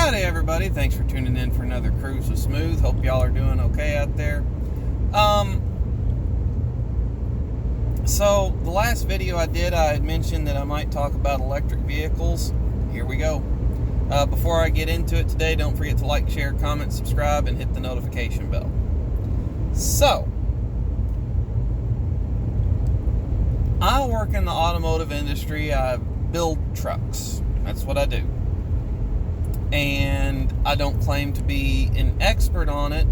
Friday, everybody. Thanks for tuning in for another Cruise with Smooth. Hope y'all are doing okay out there. So the last video I did, I had mentioned that I might talk about electric vehicles. Here we go. Before I get into it today, don't forget to like, share, comment, subscribe, and hit the notification bell. So, I work in the automotive industry. I build trucks. That's what I do. And I don't claim to be an expert on it,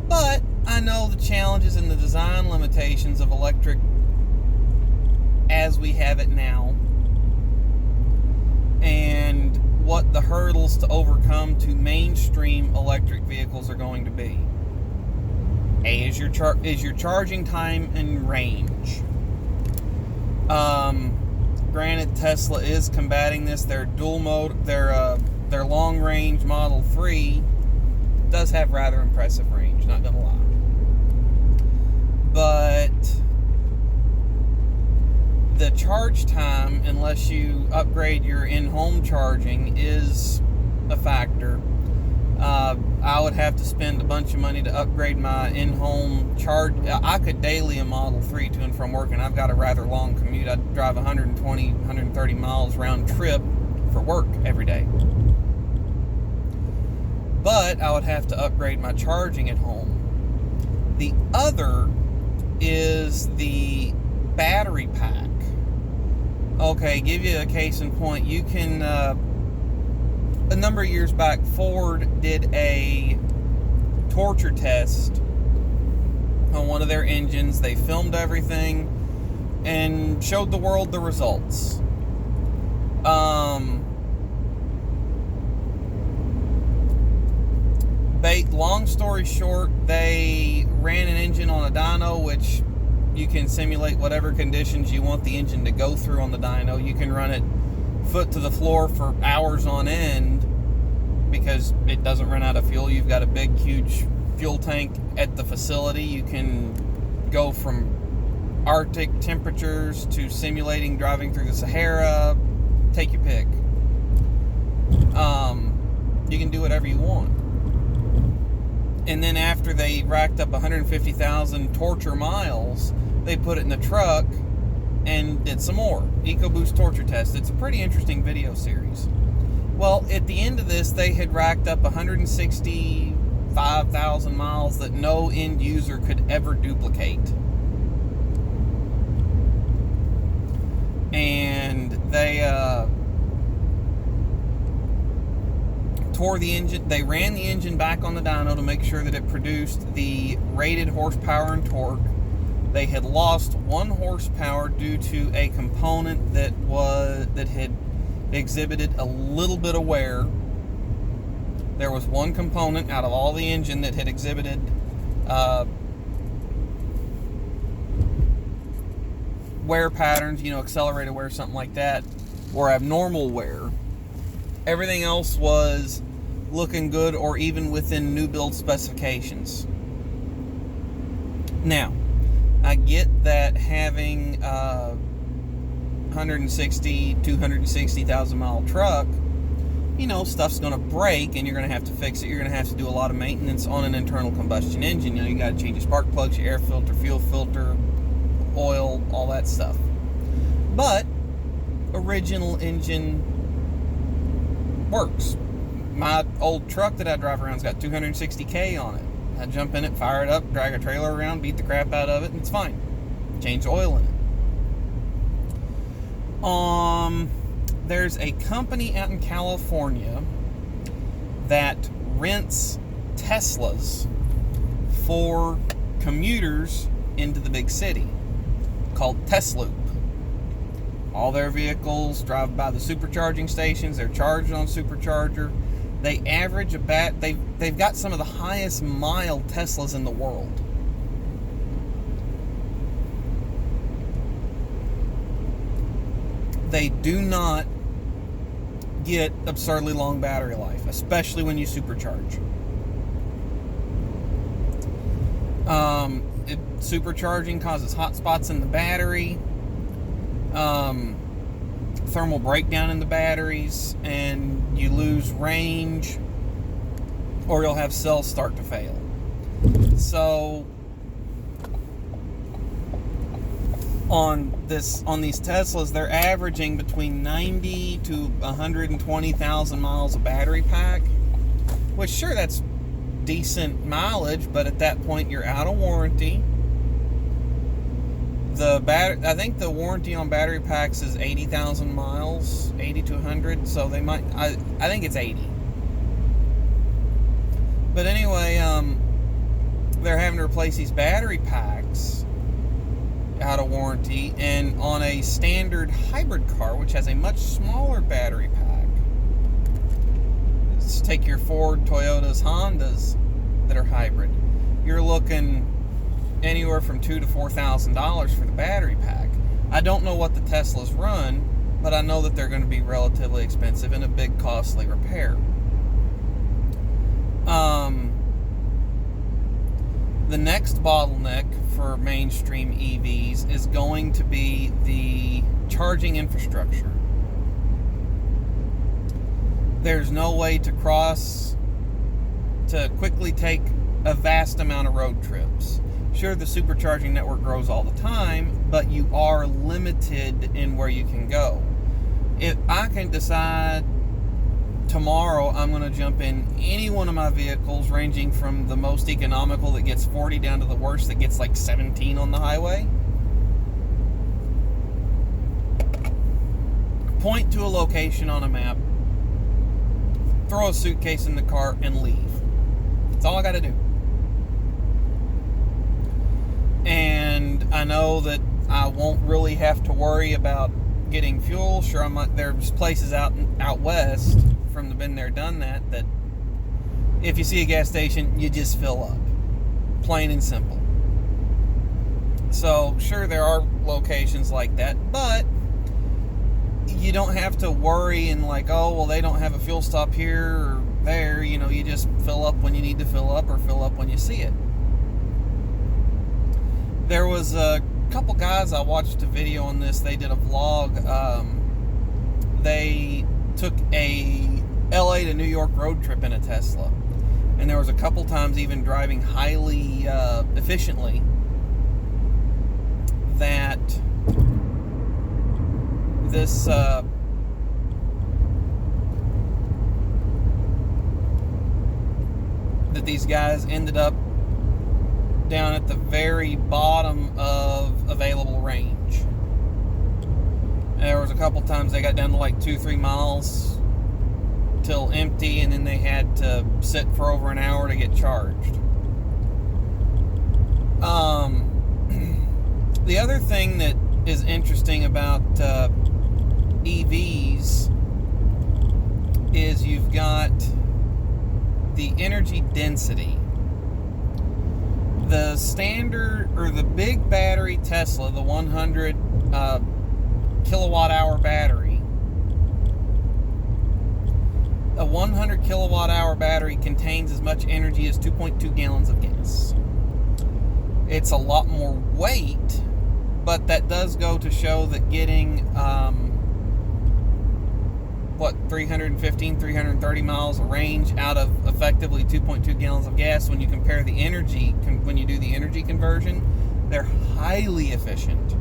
but I know the challenges and the design limitations of electric as we have it now, and what the hurdles to overcome to mainstream electric vehicles are going to be. A is your charging time and range. Granted, Tesla is combating this. Their dual mode, their long range Model 3 does have rather impressive range, not gonna lie. But the charge time, unless you upgrade your in-home charging, is a factor. I would have to spend a bunch of money to upgrade my in-home charge. I could daily a Model 3 to and from work, and I've got a rather long commute. I drive 120, 130 miles round trip for work every day. But I would have to upgrade my charging at home. The other is the battery pack. Okay, give you a case in point. You can, a number of years back, Ford did a torture test on one of their engines. They filmed everything and showed the world the results. Long story short, they ran an engine on a dyno, which you can simulate whatever conditions you want the engine to go through on the dyno. You can run it foot to the floor for hours on end because it doesn't run out of fuel. You've got a big, huge fuel tank at the facility. You can go from Arctic temperatures to simulating driving through the Sahara. Take your pick. You can do whatever you want. And then after they racked up 150,000 torture miles, they put it in the truck and did some more EcoBoost torture test. It's a pretty interesting video series. Well, at the end of this, they had racked up 165,000 miles that no end user could ever duplicate. And they tore the engine. They ran the engine back on the dyno to make sure that it produced the rated horsepower and torque. They had lost 1 horsepower due to a component that had exhibited a little bit of wear. There was one component out of all the engine that had exhibited wear patterns, accelerated wear, something like that, or abnormal wear. Everything else was looking good or even within new build specifications. Now, I get that having a 260,000 mile truck, stuff's going to break and you're going to have to fix it. You're going to have to do a lot of maintenance on an internal combustion engine. You got to change your spark plugs, your air filter, fuel filter, oil, all that stuff. But original engine works. My old truck that I drive around's got 260K on it. I jump in it, fire it up, drag a trailer around, beat the crap out of it, and it's fine. Change the oil in it. There's a company out in California that rents Teslas for commuters into the big city, called Tesloop. All their vehicles drive by the supercharging stations. They're charged on supercharger. They average they've got some of the highest mile Teslas in the world. They do not get absurdly long battery life, especially when you supercharge. Supercharging causes hot spots in the battery. Thermal breakdown in the batteries, and you lose range, or you'll have cells start to fail. So on these Teslas, they're averaging between 90 to 120,000 miles of battery pack, which sure, that's decent mileage, but at that point you're out of warranty. I think the warranty on battery packs is 80,000 miles, 80 to 100, so they might, I think it's 80. But anyway, they're having to replace these battery packs out of warranty, and on a standard hybrid car, which has a much smaller battery pack, let's take your Ford, Toyotas, Hondas that are hybrid, you're looking anywhere from $2,000 to $4,000 for the battery pack. I don't know what the Teslas run, but I know that they're going to be relatively expensive and a big costly repair. The next bottleneck for mainstream EVs is going to be the charging infrastructure. There's no way to quickly take a vast amount of road trips. Sure, the supercharging network grows all the time, but you are limited in where you can go. If I can decide tomorrow I'm going to jump in any one of my vehicles, ranging from the most economical that gets 40 down to the worst that gets like 17 on the highway, point to a location on a map, throw a suitcase in the car, and leave. That's all I got to do. And I know that I won't really have to worry about getting fuel. Sure, there's places out west, from the been there, done that if you see a gas station, you just fill up. Plain and simple. So, sure, there are locations like that, but you don't have to worry and like, oh, well, they don't have a fuel stop here or there. You know, you just fill up when you need to fill up, or fill up when you see it. There was a couple guys, I watched a video on this, they did a vlog. They took a LA to New York road trip in a Tesla. And there was a couple times even driving highly efficiently that this that these guys ended up down at the very bottom of available range. And there was a couple times they got down to like 2-3 miles till empty, and then they had to sit for over an hour to get charged. The other thing that is interesting about EVs is you've got the energy density. The standard, or the big battery Tesla, the 100 kilowatt hour battery, a 100 kilowatt hour battery contains as much energy as 2.2 gallons of gas. It's a lot more weight, but that does go to show that getting 315, 330 miles of range out of effectively 2.2 gallons of gas, when you compare the energy, when you do the energy conversion, they're highly efficient.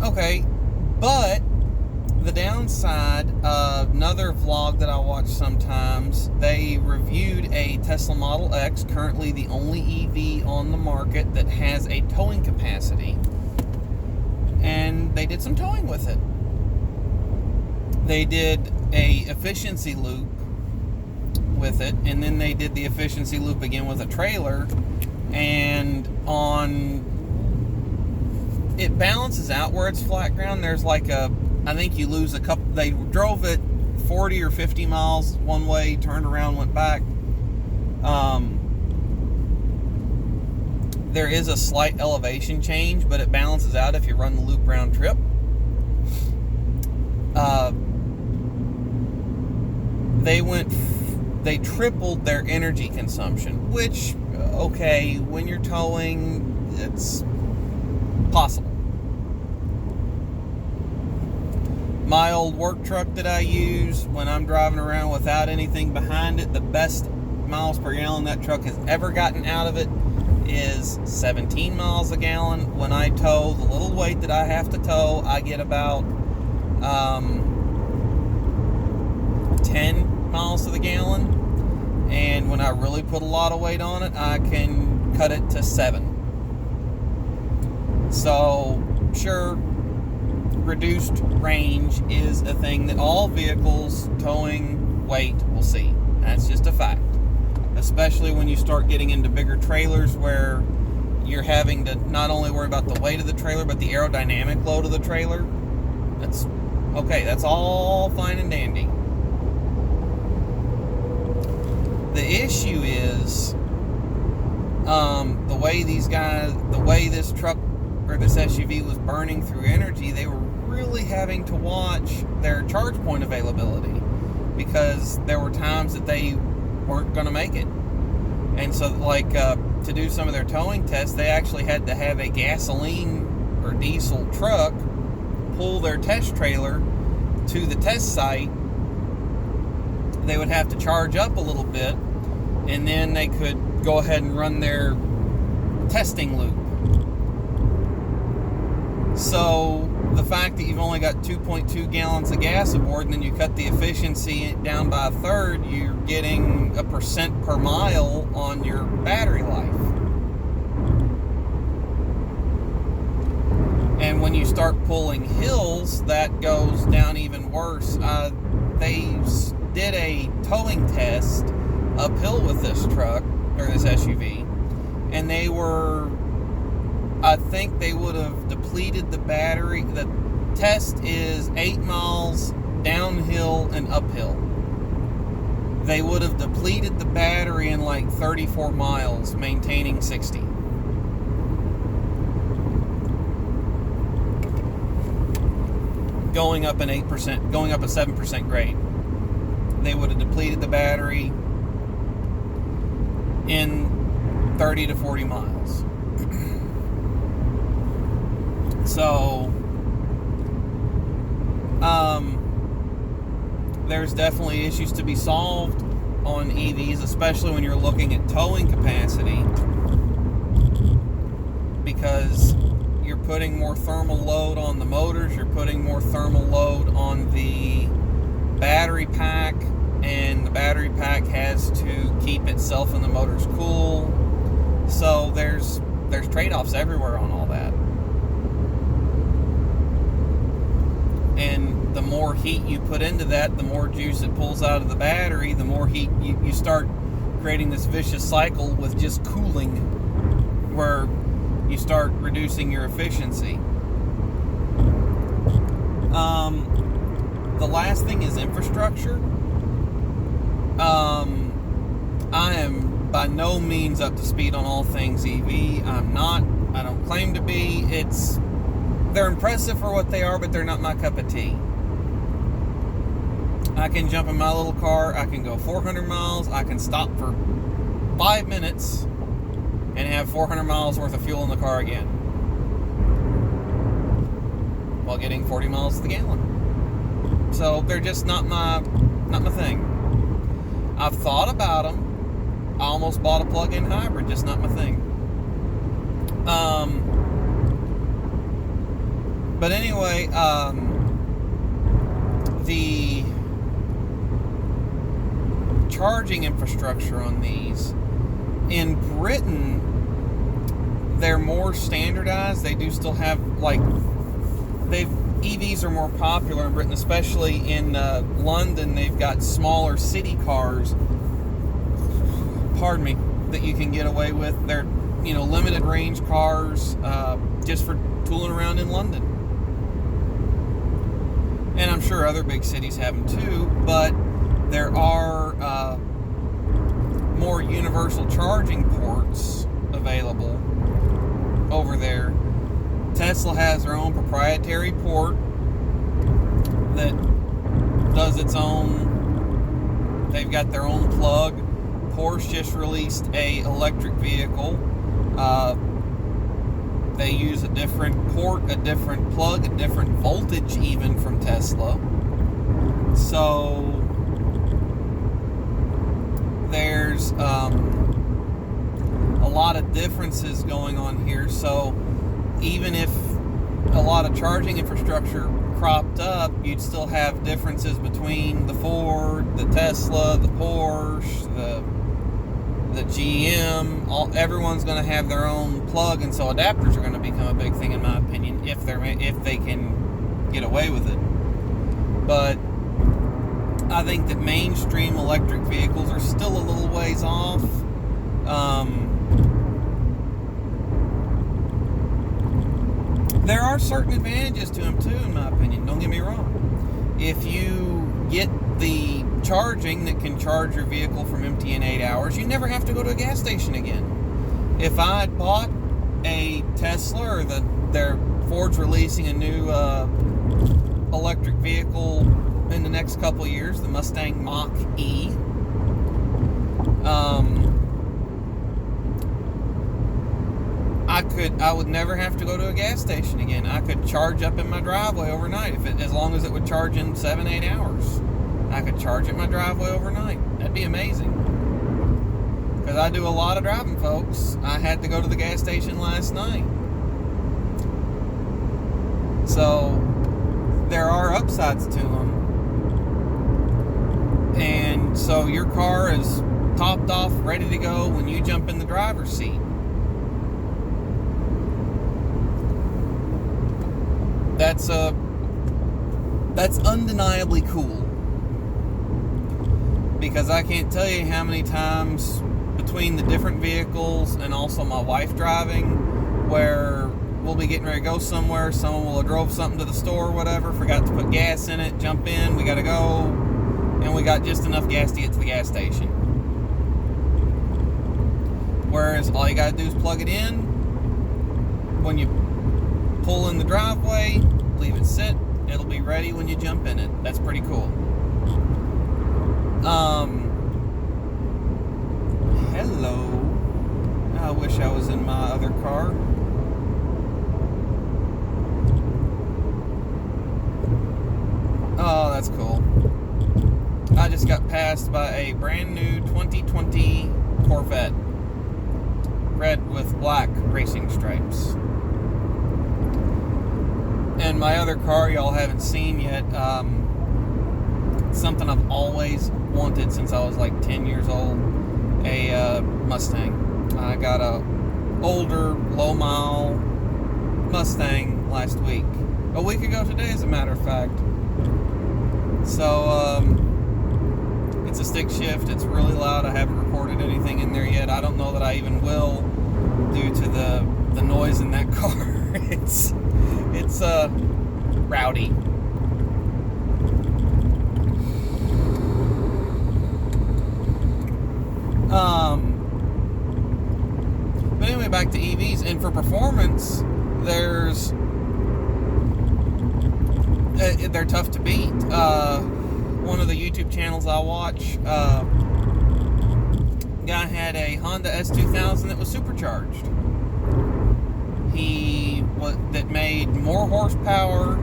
Okay, but the downside, another vlog that I watch sometimes, they reviewed a Tesla Model X, currently the only EV on the market that has a towing capacity, and they did some towing with it. They did a efficiency loop with it, and then they did the efficiency loop again with a trailer, and it balances out where it's flat ground. There's like I think you lose a couple. They drove it 40 or 50 miles one way, turned around, went back. There is a slight elevation change, but it balances out if you run the loop round trip. They tripled their energy consumption, which, okay, when you're towing, it's possible. My old work truck that I use when I'm driving around without anything behind it, the best miles per gallon that truck has ever gotten out of it is 17 miles a gallon. When I tow the little weight that I have to tow, I get about 10 miles to the gallon. And when I really put a lot of weight on it, I can cut it to 7. So, sure, reduced range is a thing that all vehicles towing weight will see. That's just a fact. Especially when you start getting into bigger trailers where you're having to not only worry about the weight of the trailer, but the aerodynamic load of the trailer. That's okay, that's all fine and dandy. The issue is the way this truck or this SUV was burning through energy, they were really having to watch their charge point availability, because there were times that they weren't going to make it. And so, to do some of their towing tests, they actually had to have a gasoline or diesel truck pull their test trailer to the test site. They would have to charge up a little bit, and then they could go ahead and run their testing loop. So the fact that you've only got 2.2 gallons of gas aboard, and then you cut the efficiency down by a third, you're getting 1% per mile on your battery life. And when you start pulling hills, that goes down even worse. They did a towing test uphill with this truck, or this SUV, and I think they would have depleted the battery. The test is 8 miles downhill and uphill. They would have depleted the battery in 34 miles, maintaining 60. Going up an 8%, going up a 7% grade. They would have depleted the battery in 30 to 40 miles. So, there's definitely issues to be solved on EVs, especially when you're looking at towing capacity, because you're putting more thermal load on the motors, you're putting more thermal load on the battery pack, and the battery pack has to keep itself and the motors cool. So there's trade-offs everywhere on all that. And the more heat you put into that, the more juice it pulls out of the battery, the more heat you start creating this vicious cycle with just cooling, where you start reducing your efficiency. The last thing is infrastructure. I am by no means up to speed on all things EV. I'm not. I don't claim to be. They're impressive for what they are, but they're not my cup of tea. I can jump in my little car, I can go 400 miles, I can stop for 5 minutes and have 400 miles worth of fuel in the car again, while getting 40 miles to the gallon. So they're just not my thing. I've thought about them. I almost bought a plug-in hybrid, just not my thing. But anyway, the charging infrastructure on these, in Britain, they're more standardized. They do still have, EVs are more popular in Britain, especially in London. They've got smaller city cars, that you can get away with. They're, limited range cars, just for tooling around in London. And I'm sure other big cities have them too, but there are more universal charging ports available over there. Tesla has their own proprietary port that does its own. They've got their own plug. Porsche just released a electric vehicle. They use a different port, a different plug, a different voltage even from Tesla. So there's a lot of differences going on here. So even if a lot of charging infrastructure cropped up, you'd still have differences between the Ford, the Tesla, the Porsche, the GM. Everyone's going to have their own plug, and so adapters are going to become a big thing, in my opinion, if they can get away with it. But I think that mainstream electric vehicles are still a little ways off. There are certain advantages to them too, in my opinion. Don't get me wrong. If you get the charging that can charge your vehicle from empty in 8 hours, you never have to go to a gas station again. If I had bought a Tesla, or Ford's releasing a new electric vehicle in the next couple of years, the Mustang Mach-E, I would never have to go to a gas station again. I could charge up in my driveway overnight, as long as it would charge in 7-8 hours. I could charge at my driveway overnight. That'd be amazing. Because I do a lot of driving, folks. I had to go to the gas station last night. So there are upsides to them. And so your car is topped off, ready to go when you jump in the driver's seat. That's undeniably cool, because I can't tell you how many times between the different vehicles and also my wife driving, where we'll be getting ready to go somewhere, someone will have drove something to the store or whatever, forgot to put gas in it, jump in, we gotta go, and we got just enough gas to get to the gas station. Whereas all you gotta do is plug it in. When you pull in the driveway, leave it sit, it'll be ready when you jump in it. That's pretty cool. Hello. I wish I was in my other car. Oh, that's cool. I just got passed by a brand new 2020 Corvette. Red with black racing stripes. And my other car y'all haven't seen yet, something I've always wanted since I was like 10 years old, a Mustang. I got a older, low-mile Mustang last week. A week ago today, as a matter of fact. So, it's a stick shift. It's really loud. I haven't recorded anything in there yet. I don't know that I even will, due to the noise in that car. It's rowdy. But anyway, back to EVs. And for performance, they're tough to beat. One of the YouTube channels I watch, guy had a Honda S2000 that was supercharged. That made more horsepower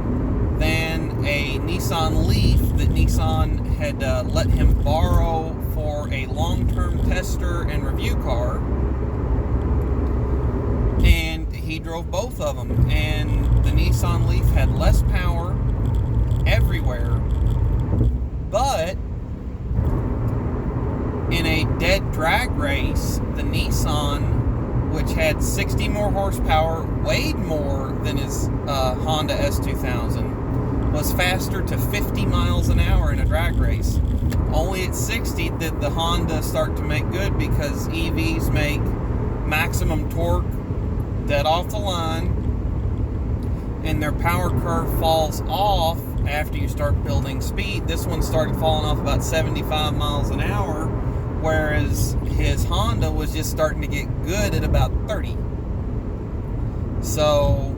than a Nissan Leaf that Nissan had let him borrow for a long-term tester and review car. And he drove both of them. And the Nissan Leaf had less power everywhere. But in a dead drag race, the Nissan, which had 60 more horsepower, weighed more than his Honda S2000, was faster to 50 miles an hour in a drag race. Only at 60 did the Honda start to make good, because EVs make maximum torque dead off the line, and their power curve falls off after you start building speed. This one started falling off about 75 miles an hour, whereas his Honda was just starting to get good at about 30. So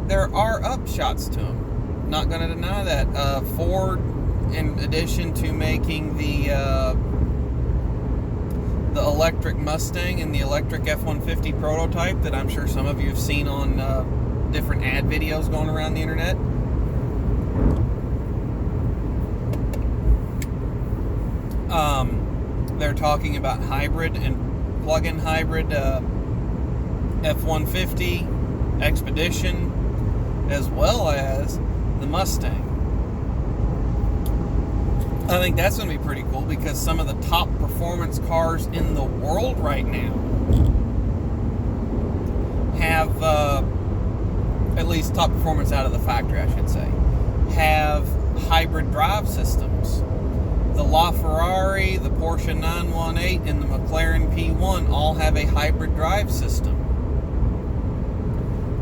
there are upshots to him. Not going to deny that. Ford, in addition to making the the electric Mustang and the electric F-150 prototype that I'm sure some of you have seen on different ad videos going around the internet. They're talking about hybrid and plug-in hybrid F-150 Expedition, as well as the Mustang. I think that's going to be pretty cool because some of the top performance cars in the world right now have, at least top performance out of the factory, I should say, have hybrid drive systems. The LaFerrari, the Porsche 918, and the McLaren P1 all have a hybrid drive system.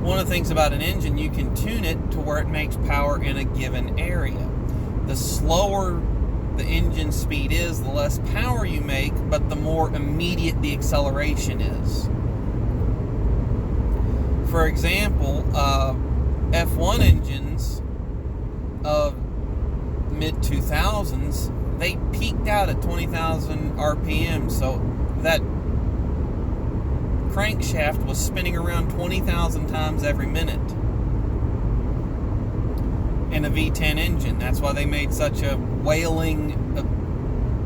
One of the things about an engine, you can tune it to where it makes power in a given area. The slower the engine speed is, the less power you make, but the more immediate the acceleration is. For example, F1 engines of mid-2000s, they peaked out at 20,000 RPM, so that crankshaft was spinning around 20,000 times every minute in a V10 engine. That's why they made such a wailing,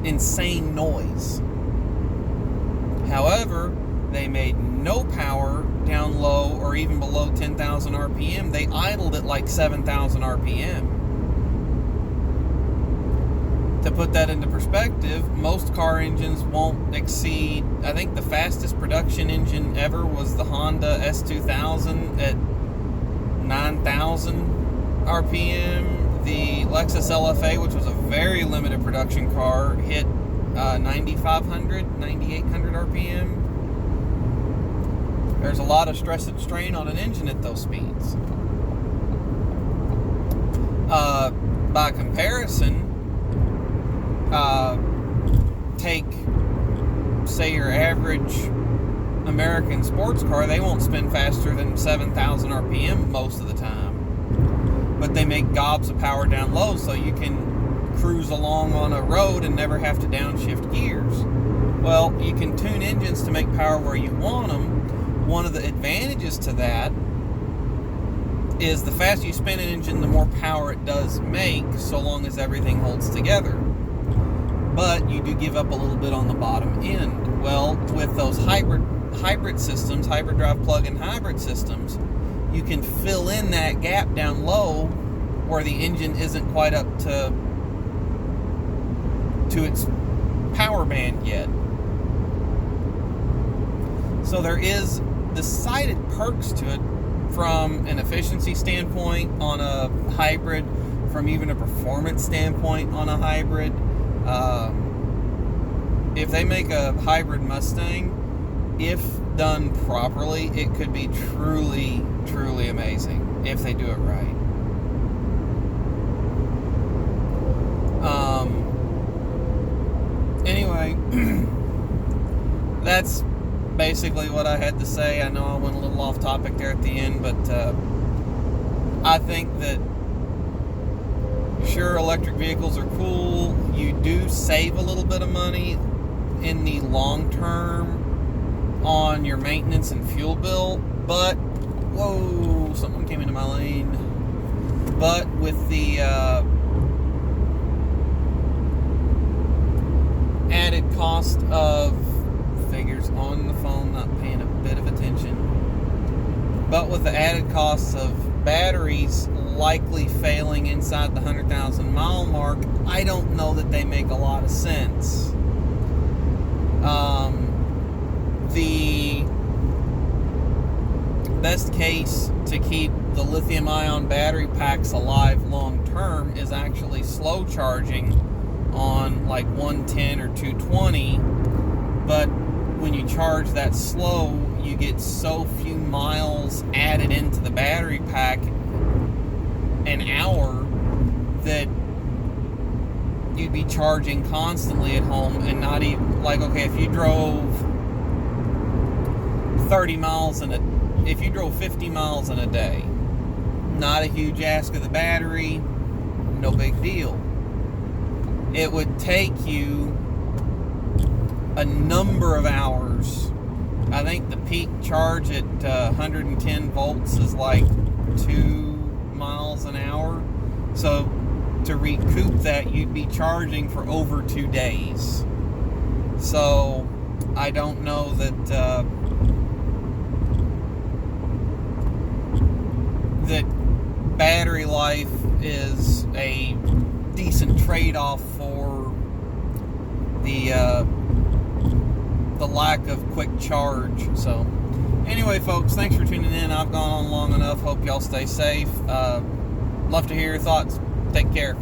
insane noise. However, they made no power down low or even below 10,000 RPM. They idled at like 7,000 RPM. To put that into perspective, most car engines won't exceed, I think the fastest production engine ever was the Honda S2000 at 9,000 RPM. The Lexus LFA, which was a very limited production car, hit 9,500, 9,800 RPM. There's a lot of stress and strain on an engine at those speeds. By comparison, take, say, your average American sports car, they won't spin faster than 7,000 RPM most of the time. But they make gobs of power down low so you can cruise along on a road and never have to downshift gears. Well, you can tune engines to make power where you want them. One of the advantages to that is the faster you spin an engine, the more power it does make, so long as everything holds together. But you do give up a little bit on the bottom end. Well, with those hybrid systems, hybrid drive plug-in hybrid systems, you can fill in that gap down low where the engine isn't quite up to its power band yet. So there is decided perks to it from an efficiency standpoint on a hybrid, from even a performance standpoint on a hybrid. If they make a hybrid Mustang, if done properly, it could be truly, truly amazing if they do it right. Anyway, that's basically what I had to say. I know I went a little off topic there at the end, but I think that sure, electric vehicles are cool. You do save a little bit of money in the long term on your maintenance and fuel bill, but whoa, someone came into my lane. But with the added cost of, figures on the phone, not paying a bit of attention, but with the added costs of batteries likely failing inside the 100,000 mile mark, I don't know that they make a lot of sense. The best case to keep the lithium ion battery packs alive long term is actually slow charging on like 110 or 220, but when you charge that slow, you get so few miles added into the battery pack an hour that you'd be charging constantly at home and not even, like, okay, if you drove 30 miles if you drove 50 miles in a day, not a huge ask of the battery, no big deal. It would take you a number of hours. I think the peak charge at 110 volts is like 2 miles an hour. So to recoup that, you'd be charging for over 2 days. So I don't know that that battery life is a decent trade-off for the lack of quick charge. So anyway, folks, thanks for tuning in. I've gone on long enough. Hope y'all stay safe. Love to hear your thoughts. Take care.